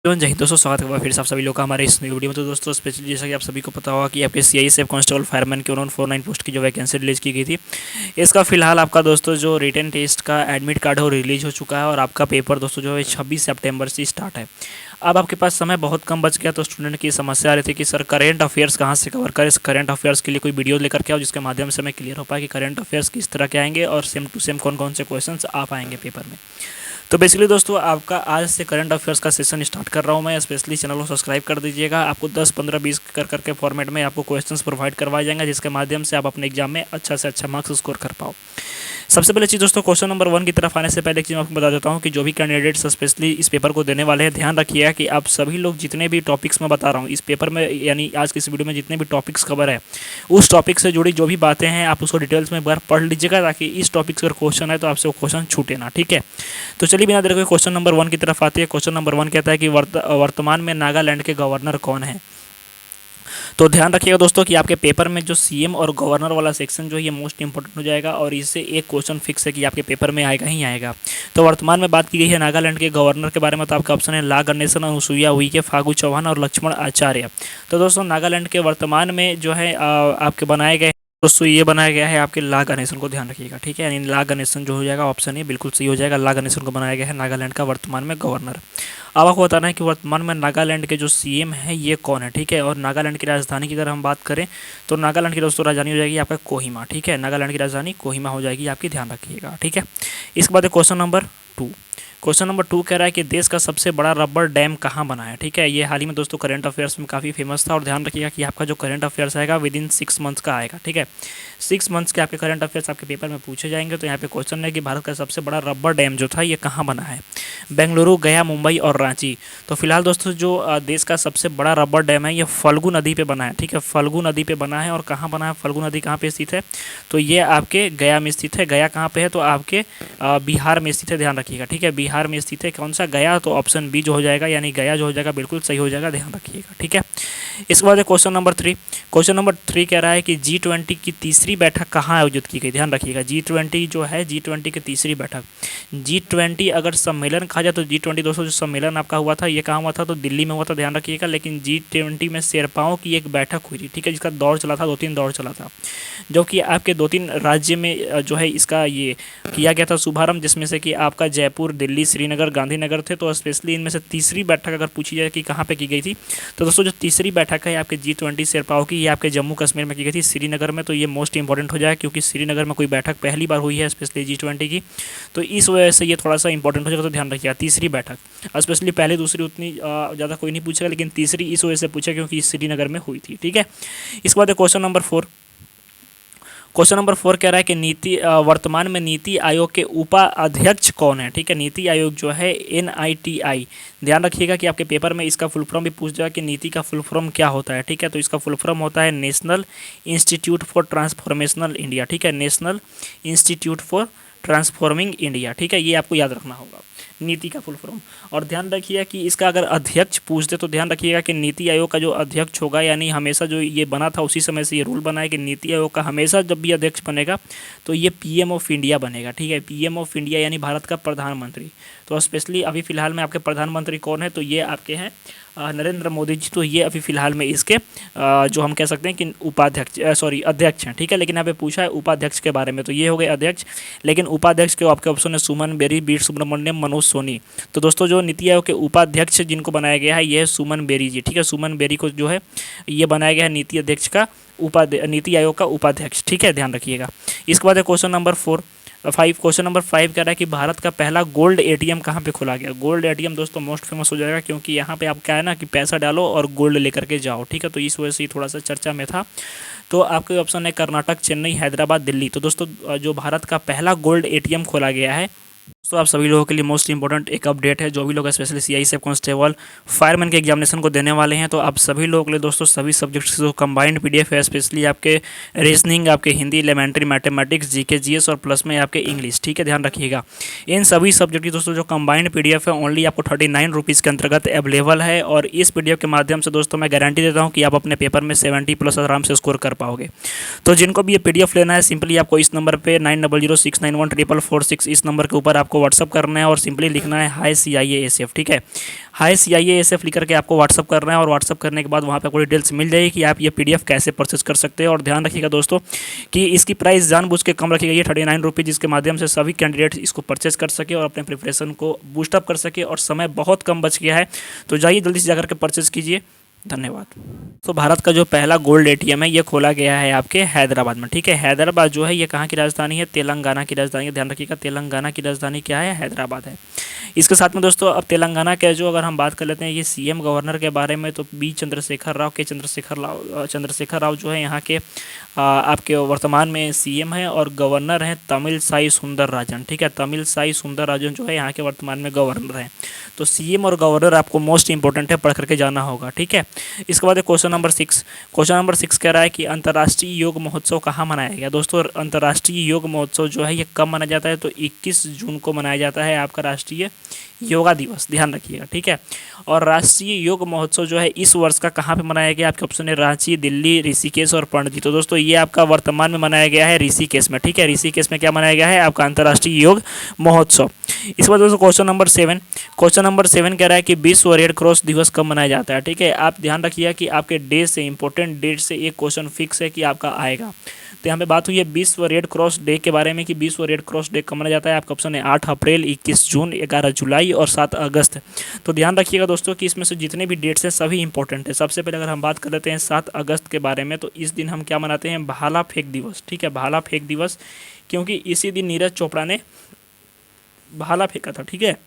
जय हिंद दोस्तों, स्वागत है फिर से आप सभी लोग का हमारे इस वीडियो में। तो दोस्तों स्पेशली जैसा कि आप सभी को पता होगा कि आपके CISF कांस्टेबल फायरमैन के 49 पोस्ट की जो वैकेंसी रिलीज की गई थी, इसका फिलहाल आपका दोस्तों जो रिटन टेस्ट का एडमिट कार्ड है वो रिलीज हो चुका है और आपका पेपर दोस्तों जो है 26 सितंबर से स्टार्ट है। अब आपके पास समय बहुत कम बच गया, तो स्टूडेंट की समस्या आ रही थी कि सर करेंट अफेयर्स कहाँ से कवर करें, करेंट अफेयर्स के लिए कोई वीडियो लेकर के आओ जिसके माध्यम से हमें क्लियर हो पाए कि करेंट अफेयर्स किस तरह के आएंगे और सेम टू सेम कौन कौन से क्वेश्चन आ पाएंगे पेपर में। तो बेसिकली दोस्तों आपका आज से करंट अफेयर्स का सेशन स्टार्ट कर रहा हूँ मैं। स्पेशली चैनल को सब्सक्राइब कर दीजिएगा। आपको 10, 15, 20 करके फॉर्मेट में आपको क्वेश्चंस प्रोवाइड करवाए जाएंगे जिसके माध्यम से आप अपने एग्जाम में अच्छा से अच्छा मार्क्स स्कोर कर पाओ। सबसे पहले चीज़ दोस्तों, क्वेश्चन नंबर 1 की तरफ आने से पहले एक चीज़ आपको बता देता हूँ कि जो भी कैंडिडेट्स स्पेशली इस पेपर को देने वाले हैं, ध्यान रखिएगा कि आप सभी लोग जितने भी टॉपिक्स में बता रहा हूँ इस पेपर में, यानी आज की इस वीडियो में जितने भी टॉपिक्स कवर है उस टॉपिक से जुड़ी जो भी बातें हैं आप उसको डिटेल्स में एक बार पढ़ लीजिएगा, ताकि इस टॉपिक से अगर क्वेश्चन है तो आपसे वो क्वेश्चन छूटे ना। ठीक है, तो चलिए बिना देर के क्वेश्चन नंबर 1 की तरफ आते हैं। क्वेश्चन नंबर 1 कहता है कि वर्तमान में नागालैंड के गवर्नर कौन है। तो ध्यान रखिएगा दोस्तों कि आपके पेपर में जो CM और गवर्नर वाला सेक्शन जो है ये मोस्ट इंपॉर्टेंट हो जाएगा और इससे एक क्वेश्चन फिक्स है कि आपके पेपर में आएगा ही आएगा। तो वर्तमान में बात की गई है नागालैंड के गवर्नर के बारे में, तो आपका ऑप्शन है ला गणेशन, अनुसुईया उइके, फागू चौहान और लक्ष्मण आचार्य। तो दोस्तों नागालैंड के वर्तमान में जो है आपके बनाए गए दोस्तों ये बनाया गया है आपके ला गणेशन को, ध्यान रखिएगा। ठीक है, यानी ला गणेशन जो हो जाएगा ऑप्शन ये बिल्कुल सही हो जाएगा। ला गणेशन को बनाया गया है नागालैंड का वर्तमान में गवर्नर। अब आपको बताना है कि वर्तमान में नागालैंड के जो CM है ये कौन है। ठीक है, और नागालैंड की राजधानी की अगर हम बात करें तो नागालैंड की दोस्तों राजधानी हो जाएगी आपका कोहिमा। ठीक है, नागालैंड की राजधानी कोहिमा हो जाएगी आपकी, ध्यान रखिएगा। ठीक है, इसके बाद क्वेश्चन नंबर 2। क्वेश्चन नंबर 2 कह रहा है कि देश का सबसे बड़ा रबर डैम कहाँ बना है। ठीक है, ये हाल ही में दोस्तों करंट अफेयर्स में काफ़ी फेमस था और ध्यान रखिएगा कि आपका जो करंट अफेयर्स आएगा विदिन 6 मंथ्स का आएगा। ठीक है, 6 मंथ्स के आपके करंट अफेयर्स आपके पेपर में पूछे जाएंगे। तो यहाँ पे क्वेश्चन है कि भारत का सबसे बड़ा रबर डैम जो था ये कहाँ बना है। बेंगलुरु, गया, मुंबई और रांची। तो फिलहाल दोस्तों जो देश का सबसे बड़ा रबर डैम है ये फल्गु नदी पे बना है। ठीक है, फल्गु नदी पे बना है और कहाँ बना है, फल्गु नदी कहाँ पे स्थित है, तो ये आपके गया में स्थित है। गया कहाँ पे है, तो आपके बिहार में स्थित है, ध्यान रखिएगा। ठीक है, बिहार में स्थित है। कौन सा, गया, तो ऑप्शन बी जो हो जाएगा, यानी गया जो हो जाएगा बिल्कुल सही हो जाएगा, ध्यान रखिएगा। ठीक है, इसके बाद क्वेश्चन नंबर 3। क्वेश्चन नंबर 3 कह रहा है कि G20 की तीसरी बैठक कहाँ आयोजित की गई, ध्यान रखिएगा। G20 जो है, G20 की तीसरी बैठक, G20 अगर सम्मेलन कहा जाए तो G20 दोस्तों जो सम्मेलन आपका हुआ था ये कहाँ हुआ था, तो दिल्ली में हुआ था, ध्यान रखिएगा। लेकिन G20 में शेरपाओं की एक बैठक हुई थी। ठीक है, जिसका दौर चला था, 2-3 दौर चला था, जो कि आपके 2-3 राज्य में जो है इसका ये किया गया था शुभारंभ, जिसमें से कि आपका जयपुर, दिल्ली, श्रीनगर, गांधीनगर थे। तो स्पेशली इनमें से तीसरी बैठक अगर पूछी जाए कि कहाँ पे की गई थी, तो दोस्तों जो तीसरी बैठक है आपके G20 शेरपाओं की, ये आपके जम्मू कश्मीर में की गई थी, श्रीनगर में। तो ये मोस्ट इंपॉर्टेंट हो जाएगा क्योंकि श्रीनगर में कोई बैठक पहली बार हुई है स्पेशली G20 की, तो इस वजह से ये थोड़ा सा इंपॉर्टेंट हो जाएगा। तो ध्यान रखिएगा तीसरी बैठक, स्पेशली पहली दूसरी उतनी ज़्यादा कोई नहीं पूछेगा, लेकिन तीसरी इस वजह से पूछा क्योंकि श्रीनगर में हुई थी। ठीक है, इसके बाद क्वेश्चन नंबर 4। क्वेश्चन नंबर 4 कह रहा है कि वर्तमान में नीति आयोग के उपाध्यक्ष कौन है। ठीक है, नीति आयोग जो है NITI, ध्यान रखिएगा कि आपके पेपर में इसका फुल फॉर्म भी पूछ जाएगा कि नीति का फुल फॉर्म क्या होता है। ठीक है, तो इसका फुल फॉर्म होता है national institute for transformational India. ठीक है, national institute for transforming India. ठीक है, ये आपको याद रखना होगा नीति का फुल फॉर्म। और ध्यान रखिएगा कि इसका अगर अध्यक्ष पूछ दे तो ध्यान रखिएगा कि नीति आयोग का जो अध्यक्ष होगा, यानी हमेशा जो ये बना था उसी समय से ये रूल बना है कि नीति आयोग का हमेशा जब भी अध्यक्ष बनेगा तो ये PM ऑफ इंडिया बनेगा। ठीक है, PM ऑफ इंडिया यानी भारत का प्रधानमंत्री। तो स्पेशली अभी फिलहाल में आपके प्रधानमंत्री कौन है, तो ये आपके हैं नरेंद्र मोदी जी। तो ये अभी फिलहाल में इसके जो हम कह सकते हैं कि अध्यक्ष हैं। ठीक है, लेकिन यहाँ पे पूछा है उपाध्यक्ष के बारे में, तो ये हो गए अध्यक्ष। लेकिन उपाध्यक्ष के आपके ऑप्शन है सुमन बेरी, वी सुब्रमण्यम, मनोज सोनी। तो दोस्तों जो नीति आयोग के उपाध्यक्ष जिनको बनाया गया है ये है सुमन बेरी जी। ठीक है, सुमन बेरी को जो है ये बनाया गया है नीति आयोग का उपाध्यक्ष। ठीक है, ध्यान रखिएगा। इसके बाद क्वेश्चन नंबर 5। क्वेश्चन नंबर 5 कह रहा है कि भारत का पहला गोल्ड ATM कहाँ पे खोला गया। गोल्ड ATM दोस्तों मोस्ट फेमस हो जाएगा क्योंकि यहाँ पे आप क्या है ना कि पैसा डालो और गोल्ड लेकर के जाओ। ठीक है, तो इस वजह से थोड़ा सा चर्चा में था। तो आपके ऑप्शन है कर्नाटक, चेन्नई, हैदराबाद, दिल्ली। तो दोस्तों जो भारत का पहला गोल्ड ATM खोला गया है, दोस्तों आप सभी लोगों के लिए मोस्ट इंपॉर्टेंट एक अपडेट है। जो भी लोग स्पेशली CISF कांस्टेबल फायरमैन के एग्जामिनेशन को देने वाले हैं, तो आप सभी लोगों के लिए दोस्तों सभी सब्जेक्ट्स जो कंबाइंड PDF है, स्पेशली आपके रीजनिंग, आपके Hindi, elementary, mathematics, GK GS और प्लस में आपके इंग्लिश। ठीक है, ध्यान रखिएगा इन सभी सब्जेक्ट की दोस्तों जो कंबाइंड PDF है ओनली आपको 39 रुपीज़ के अंतर्गत अवेलेबल है। और इस PDF के माध्यम से दोस्तों मैं गारंटी देता हूँ कि आप अपने पेपर में 70+ आराम से स्कोर कर पाओगे। तो जिनको भी ये PDF लेना है सिंपली आपको इस नंबर पर 9006914446 इस नंबर के ऊपर आपको आपको व्हाट्सअप करना है और सिंपली लिखना है हाय CIASF, ठीक है। हाय CIASF लिख करके आपको व्हाट्सअप करना है और व्हाट्सअप करने के बाद वहाँ पे आपको डिटेल्स मिल जाएगी कि आप ये PDF कैसे परचेस कर सकते हैं। और ध्यान रखिएगा दोस्तों कि इसकी प्राइस जानबूझ के कम रखी गई है 39 रुपीज़, जिसके माध्यम से सभी कैंडिडेट इसको परचेस कर सके और अपने प्रिपरेशन को बूस्टअप कर सके। और समय बहुत कम बच गया है, तो जाइए जल्दी से जाकर के परचेस कीजिए। धन्यवाद। तो भारत का जो पहला गोल्ड ATM है ये खोला गया है आपके हैदराबाद में, ठीक है। हैदराबाद जो है ये कहाँ की राजधानी है? तेलंगाना की राजधानी है। ध्यान रखिएगा, तेलंगाना की राजधानी क्या है? हैदराबाद है। इसके साथ में दोस्तों अब तेलंगाना के जो अगर हम बात कर लेते हैं ये CM गवर्नर के बारे में, तो B चंद्रशेखर राव जो है यहाँ के आपके वर्तमान में CM है और गवर्नर हैं तमिलसाई सुंदरराजन, ठीक है। तमिलसाई सुंदरराजन जो है यहाँ के वर्तमान में गवर्नर हैं। तो CM और गवर्नर आपको मोस्ट इंपॉर्टेंट है, पढ़ करके जाना होगा, ठीक है। इसके बाद क्वेश्चन नंबर 6 कह रहा है कि अंतर्राष्ट्रीय योग महोत्सव कहाँ मनाया गया? दोस्तों अंतर्राष्ट्रीय योग महोत्सव जो है ये कब मनाया जाता है? तो 21 जून को मनाया जाता है आपका राष्ट्रीय योगा दिवस, ध्यान रखिएगा, ठीक है। और राष्ट्रीय योग महोत्सव जो है इस वर्ष का कहाँ पे मनाया गया? आपके ऑप्शन है रांची, दिल्ली, ऋषिकेश और पणजी। तो दोस्तों ये आपका वर्तमान में मनाया गया है ऋषिकेश में, ठीक है। ऋषिकेश में क्या मनाया गया है? आपका अंतर्राष्ट्रीय योग महोत्सव। इस बार दोस्तों क्वेश्चन नंबर 7 कह रहा है कि विश्व रेड क्रॉस दिवस कब मनाया जाता है, ठीक है। आप ध्यान रखिएगा कि आपके डेट से इंपॉर्टेंट डेट से एक क्वेश्चन फिक्स है कि आपका आएगा। तो यहाँ पे बात हुई है विश्व रेड क्रॉस डे के बारे में कि विश्व रेड क्रॉस डे कब मनाया जाता है। आपका ऑप्शन है 8 अप्रैल, 21 जून, 11 जुलाई और 7 अगस्त। तो ध्यान रखिएगा दोस्तों कि इसमें से जितने भी डेट्स हैं सभी इंपॉर्टेंट है। सबसे पहले अगर हम बात कर लेते हैं 7 अगस्त के बारे में, तो इस दिन हम क्या मनाते हैं? भाला फेंक दिवस, ठीक है। भाला फेंक दिवस, क्योंकि इसी दिन नीरज चोपड़ा ने भाला फेंका था, ठीक है।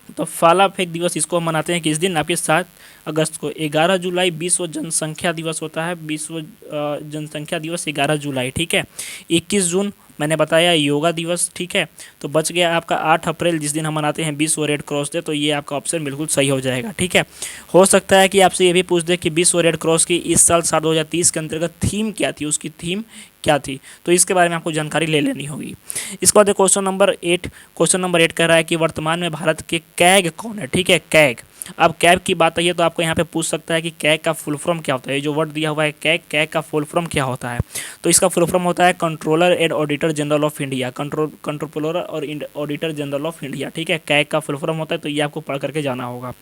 तो भाला फेंक दिवस इसको हम मनाते हैं किस दिन? आपके 7 अगस्त को। 11 जुलाई विश्व जनसंख्या दिवस होता है, विश्व जनसंख्या दिवस 11 जुलाई, ठीक है। 21 जून मैंने बताया योगा दिवस, ठीक है। तो बच गया आपका 8 अप्रैल जिस दिन हम मनाते हैं विश्व रेड क्रॉस डे। तो ये आपका ऑप्शन बिल्कुल सही हो जाएगा, ठीक है। हो सकता है कि आपसे ये भी पूछ दे कि विश्व रेड क्रॉस की इस साल 2030 के अंतर्गत थीम क्या थी, उसकी थीम क्या थी, तो इसके बारे में आपको जानकारी ले लेनी होगी। इसके बाद क्वेश्चन नंबर 8 कह रहा है कि वर्तमान में भारत के कैग कौन है, ठीक है। कैग, अब कैग की बात आई है तो आपको यहाँ पे पूछ सकता है कि कैग का फुल फॉर्म क्या होता है। जो वर्ड दिया हुआ है कैग का फुल फॉर्म क्या होता है? तो इसका फुल फॉर्म होता है controller and auditor general of India, controller और ऑडिटर जनरल ऑफ इंडिया, ठीक है। कैग का फुल फॉर्म होता है, तो ये आपको पढ़ करके जाना होगा।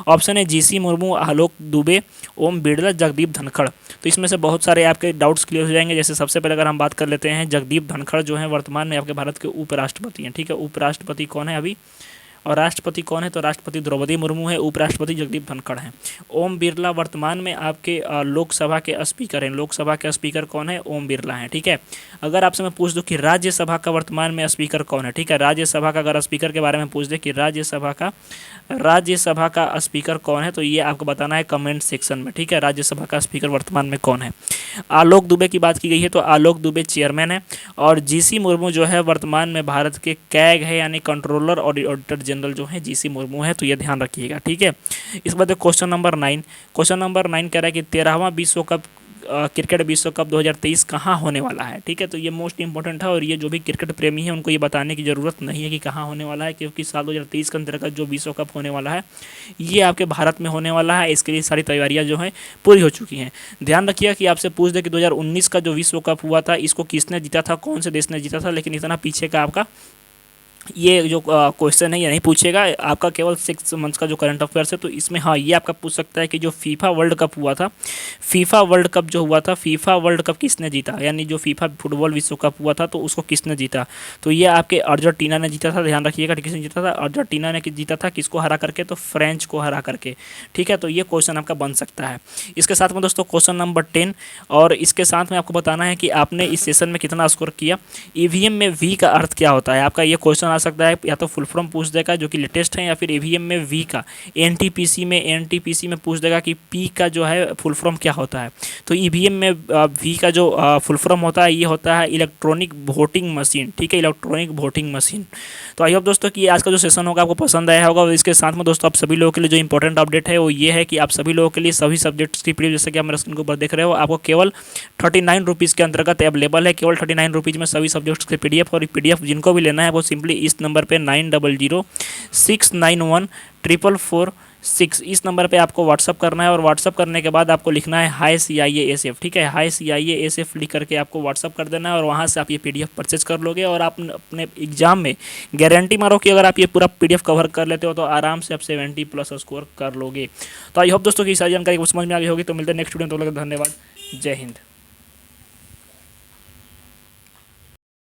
ऑप्शन है GC मुर्मू, आलोक दुबे, ओम बिरला, जगदीप धनखड़। तो इसमें से बहुत सारे आपके डाउट्स क्लियर हो जाएंगे। जैसे सबसे पहले अगर हम बात कर लेते हैं जगदीप धनखड़ जो है वर्तमान में आपके भारत के उपराष्ट्रपति हैं, ठीक है। उपराष्ट्रपति कौन है अभी? और राष्ट्रपति कौन है? तो राष्ट्रपति द्रौपदी मुर्मू है, उपराष्ट्रपति जगदीप धनखड़ हैं। ओम बिरला वर्तमान में आपके लोकसभा के स्पीकर हैं। लोकसभा के स्पीकर कौन है? ओम बिरला हैं, ठीक है। अगर आपसे मैं पूछ दूं कि राज्यसभा का वर्तमान में स्पीकर कौन है, ठीक है। राज्यसभा का अगर स्पीकर के बारे में पूछ दे कि राज्यसभा का स्पीकर कौन है, तो ये आपको बताना है कमेंट सेक्शन में, ठीक है। राज्यसभा का स्पीकर वर्तमान में कौन है? आलोक दुबे की बात की गई है, तो आलोक दुबे चेयरमैन है। और GC मुर्मू जो है वर्तमान में भारत के कैग है, यानी कंट्रोलर और ऑडिटर जनरल जो है GC मुर्मू है। तो ये ध्यान रखिएगा, ठीक है। इस बाद क्वेश्चन नंबर 9 कह रहा है कि 13वां विश्व कप क्रिकेट विश्व कप 2023 कहाँ होने वाला है, ठीक है। तो ये मोस्ट इंपॉर्टेंट है और ये जो भी क्रिकेट प्रेमी है उनको ये बताने की ज़रूरत नहीं है कि कहाँ होने वाला है, क्योंकि साल 2023 के अंतर्गत जो विश्व कप होने वाला है ये आपके भारत में होने वाला है। इसके लिए सारी तैयारियां जो हैं पूरी हो चुकी हैं। ध्यान रखिएगा कि आपसे पूछ दे कि 2019 का जो विश्व कप हुआ था इसको किसने जीता था, कौन से देश ने जीता था, लेकिन इतना पीछे का आपका ये जो क्वेश्चन है ये नहीं पूछेगा। आपका केवल 6 मंथ्स का जो करंट अफेयर्स है, तो इसमें हाँ ये आपका पूछ सकता है कि जो फीफा वर्ल्ड कप हुआ था, फीफा वर्ल्ड कप किसने जीता, यानी जो फीफा फुटबॉल विश्व कप हुआ था तो उसको किसने जीता। तो ये आपके अर्जेंटीना ने जीता था। ध्यान रखिएगा किसने जीता था? अर्जेंटीना ने जीता था। किसको हरा करके? तो फ्रेंच को हरा करके, ठीक है। तो ये क्वेश्चन आपका बन सकता है। इसके साथ में दोस्तों क्वेश्चन नंबर 10 और इसके साथ में आपको बताना है कि आपने इस सेशन में कितना स्कोर किया। ईवीएम में वी का अर्थ क्या होता है? आपका ये क्वेश्चन आ सकता है, या तो फुल फॉर्म पूछ देगा जो कि लेटेस्ट है, या फिर ईवीएम में वी का एनटीपीसी में पूछ देगा कि पी का जो है फुल फॉर्म क्या होता है। तो ईवीएम में वी का जो फुल फॉर्म होता है ये होता है इलेक्ट्रॉनिक वोटिंग मशीन, ठीक है। Electronic voting machine. तो आई होप दोस्तों कि आज का जो सेशन होगा आपको पसंद आया होगा। और इसके साथ में दोस्तों आप सभी लोगों के लिए जो इंपॉर्टेंट अपडेट है वो ये है कि आप सभी लोगों के लिए सभी सब्जेक्ट्स की पीडीएफ, जैसे कि आप मेरे स्क्रीन के ऊपर देख रहे हो, आपको केवल 39 रुपीज़ के अंतर्गत अवेलेबल है। केवल 39 रुपीज़ में सभी सब्जेक्ट्स के पीडीएफ। और पीडीएफ जिनको भी लेना है वो सिंपली इस नंबर पे 9006914444 6 इस नंबर पे आपको व्हाट्सअप करना है और व्हाट्सअप करने के बाद आपको लिखना है हाय CIASF। ठीक है, हाय CIASF लिख करके आपको व्हाट्सअप कर देना है और वहाँ से आप ये PDF परचेज कर लोगे और आप अपने एग्जाम में गारंटी मारो कि अगर आप ये पूरा PDF कवर कर लेते हो तो आराम से आप 70+ स्कोर कर लोगे। तो आई होप दोस्तों की सारी जानकारी समझ में आ गई होगी। तो मिलते हैं नेक्स्ट वीडियो में, तो धन्यवाद, जय हिंद।